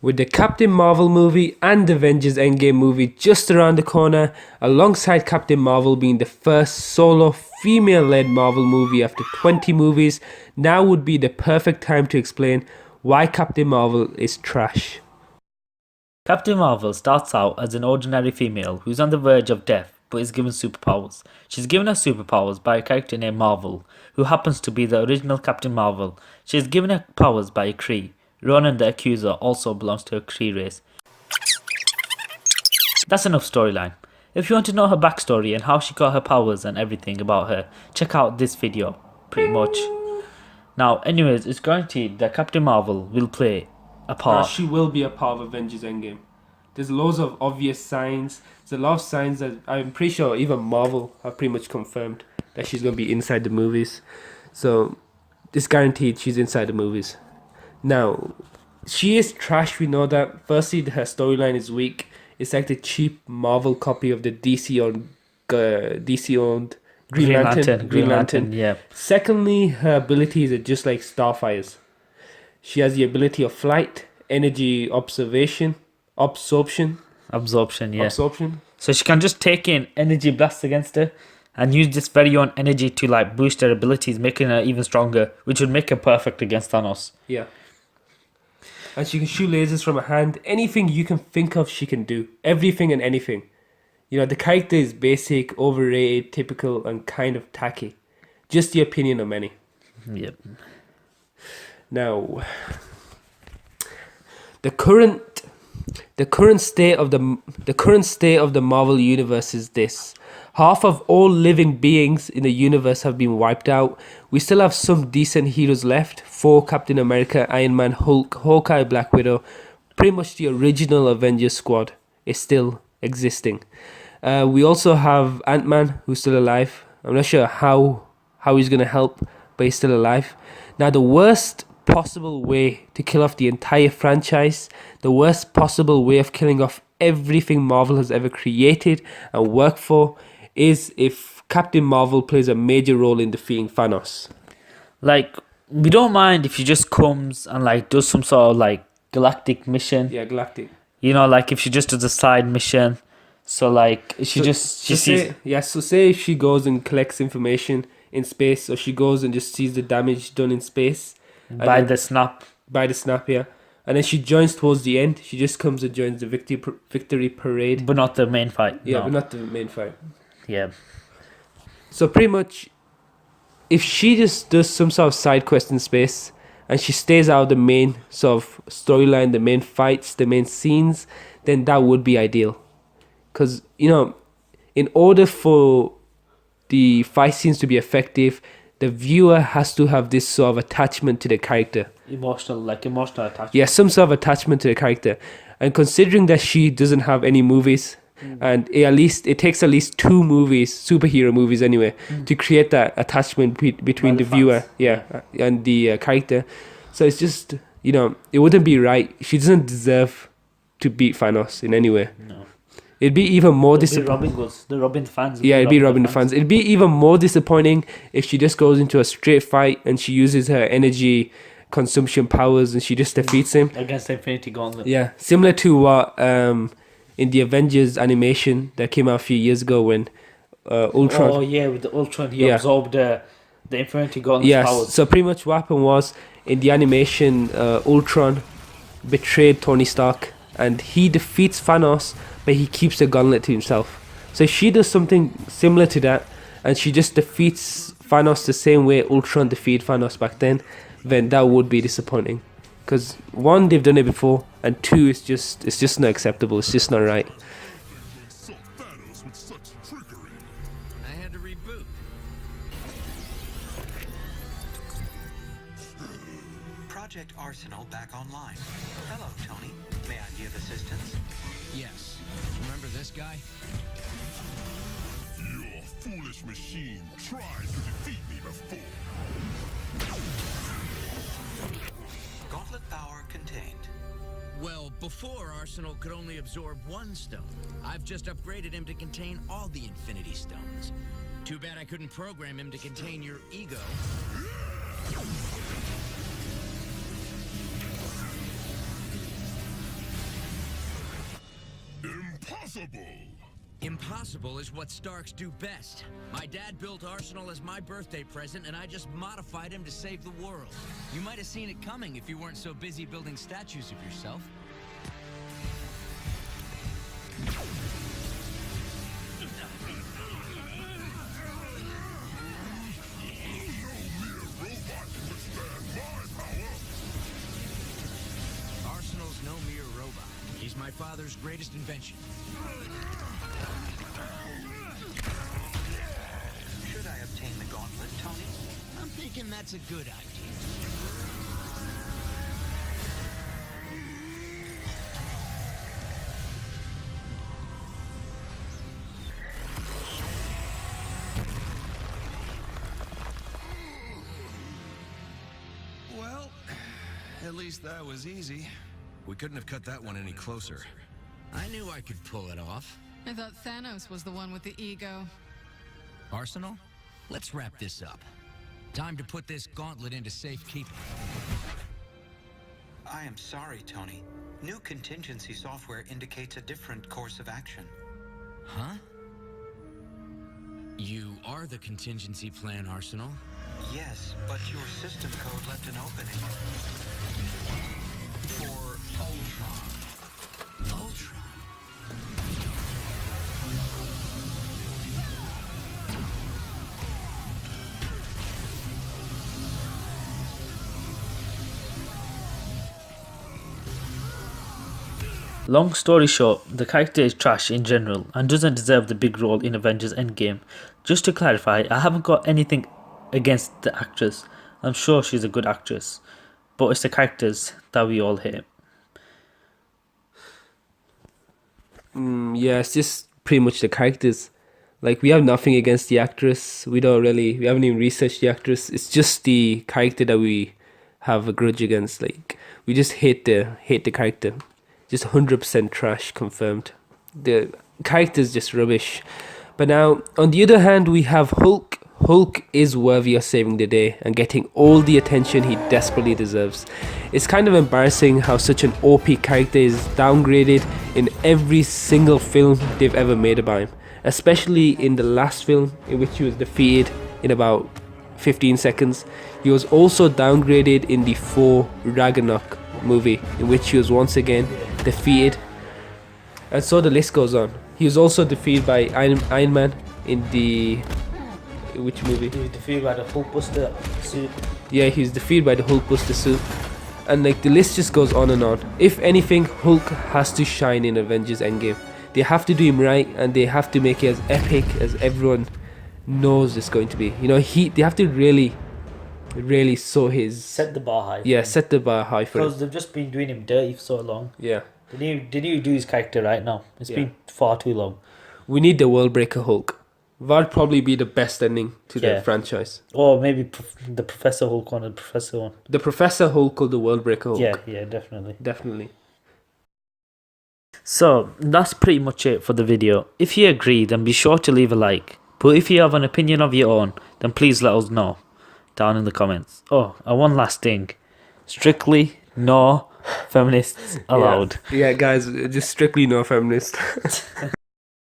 With the Captain Marvel movie and Avengers Endgame movie just around the corner, alongside Captain Marvel being the first solo female-led Marvel movie after 20 movies, now would be the perfect time to explain why Captain Marvel is trash. Captain Marvel starts out as an ordinary female who's on the verge of death but is given superpowers. She's given her superpowers by a character named Marvel, who happens to be the original Captain Marvel. She is given her powers by a Kree. Ronan the Accuser also belongs to a Kree race. That's enough storyline. If you want to know her backstory and how she got her powers and everything about her, check out this video, pretty much. Now, anyways, it's guaranteed that Captain Marvel will play a part. She will be a part of Avengers Endgame. There's loads of obvious signs. There's a lot of signs that I'm pretty sure even Marvel have pretty much confirmed that she's going to be inside the movies. So, it's guaranteed she's inside the movies. Now, she is trash, we know that. Firstly, her storyline is weak. It's like the cheap Marvel copy of the DC-owned Green Lantern. Yeah. Secondly, her abilities are just like Starfire's. She has the ability of flight, energy absorption. Yeah. So she can just take in energy blasts against her and use this very own energy to like boost her abilities, making her even stronger, which would make her perfect against Thanos. Yeah. And she can shoot lasers from her hand. Anything you can think of, she can do. Everything and anything. You know, the character is basic, overrated, typical, and kind of tacky. Just the opinion of many. Yep. Now, the current state of the Marvel universe is this. Half of all living beings in the universe have been wiped out. We still have some decent heroes left. Thor, Captain America, Iron Man, Hulk, Hawkeye, Black Widow. Pretty much the original Avengers squad is still existing. We also have Ant-Man, who's still alive. I'm not sure how he's going to help, but he's still alive. Now, the worst possible way to kill off the entire franchise, the worst possible way of killing off everything Marvel has ever created and worked for, is if Captain Marvel plays a major role in defeating Thanos. Like, we don't mind if she just comes and like does some sort of like galactic mission. Yeah, galactic. You know, like if she just does a side mission. So like she sees. So say if she goes and collects information in space, or she goes and just sees the damage done in space by the snap. Yeah. And then she joins towards the end. She just comes and joins the victory parade. But not the main fight. Yeah, no. but not the main fight. Yeah. So pretty much, if she just does some sort of side quest in space, and she stays out of the main sort of storyline, the main fights, the main scenes, then that would be ideal. Because, you know, in order for the fight scenes to be effective, the viewer has to have this sort of attachment to the character. Emotional attachment. Yeah, some sort of attachment to the character. And considering that she doesn't have any movies, and it takes at least 2 movies, superhero movies anyway, to create that attachment between the viewer, and the character. So it's just, you know, it wouldn't be right. She doesn't deserve to beat Thanos in any way. No. It'd be even more disappointing. They're robbing the fans. Yeah, it'd be robbing the fans. It'd be even more disappointing if she just goes into a straight fight and she uses her energy consumption powers and she just defeats him against the Infinity Gauntlet. Yeah, similar to what in the Avengers animation that came out a few years ago when Ultron. Oh yeah, with the Ultron, he absorbed the Infinity Gauntlet's powers. So pretty much what happened was in the animation, Ultron betrayed Tony Stark and he defeats Thanos, but he keeps the gauntlet to himself. So if she does something similar to that and she just defeats Thanos the same way Ultron defeated Thanos back then that would be disappointing. Because 1, they've done it before, and 2, it's just not acceptable. It's just not right. I had to reboot. Project Arsenal back online. Hello, Tony. May I give assistance? Yes. Remember this guy? Your foolish machine tried to defeat me before. Gauntlet power contained. Well, before Arsenal could only absorb 1 stone. I've just upgraded him to contain all the Infinity Stones. Too bad I couldn't program him to contain your ego. impossible! Impossible is what Starks do best. My dad built Arsenal as my birthday present, and I just modified him to save the world. You might have seen it coming if you weren't so busy building statues of yourself. Arsenal's no mere robot. He's my father's greatest invention. Should I obtain the gauntlet, Tony? I'm thinking that's a good idea. Well, at least that was easy. We couldn't have cut that one any closer. I knew I could pull it off. I thought Thanos was the one with the ego. Arsenal, let's wrap this up. Time to put this gauntlet into safekeeping. I am sorry, Tony. New contingency software indicates a different course of action. Huh? You are the contingency plan, Arsenal? Yes, but your system code left an opening. For Ultron. Ultron. Long story short, the character is trash in general and doesn't deserve the big role in Avengers Endgame. Just to clarify, I haven't got anything against the actress. I'm sure she's a good actress, but it's the characters that we all hate. Yeah, it's just pretty much the characters. Like, we have nothing against the actress. We haven't even researched the actress. It's just the character that we have a grudge against. Like, we just hate the character. Just 100% trash, confirmed. The character's just rubbish. But now, on the other hand, we have Hulk. Hulk is worthy of saving the day and getting all the attention he desperately deserves. It's kind of embarrassing how such an OP character is downgraded in every single film they've ever made about him. Especially in the last film, in which he was defeated in about 15 seconds. He was also downgraded in the Thor Ragnarok movie, in which he was once again defeated, and so the list goes on. He was also defeated by Iron Man in the which movie? He was defeated by the Hulkbuster suit. Yeah, he was defeated by the Hulkbuster suit, and like the list just goes on and on. If anything, Hulk has to shine in Avengers Endgame. They have to do him right, and they have to make it as epic as everyone knows it's going to be. You know, they have to really Set the bar high. Yeah, set the bar high for because him. they've just been doing him dirty for so long. Yeah, They need to do his character right now. It's been far too long. we need the World Breaker Hulk. That'd probably be the best ending to the franchise. Or maybe the Professor Hulk one and the Professor one. The Professor Hulk or the World Breaker Hulk. Yeah, definitely. Definitely. So, that's pretty much it for the video. If you agree, then be sure to leave a like. But if you have an opinion of your own, then please let us know down in the comments. Oh, and one last thing. Strictly no feminists allowed. Yeah, guys, just strictly no feminist.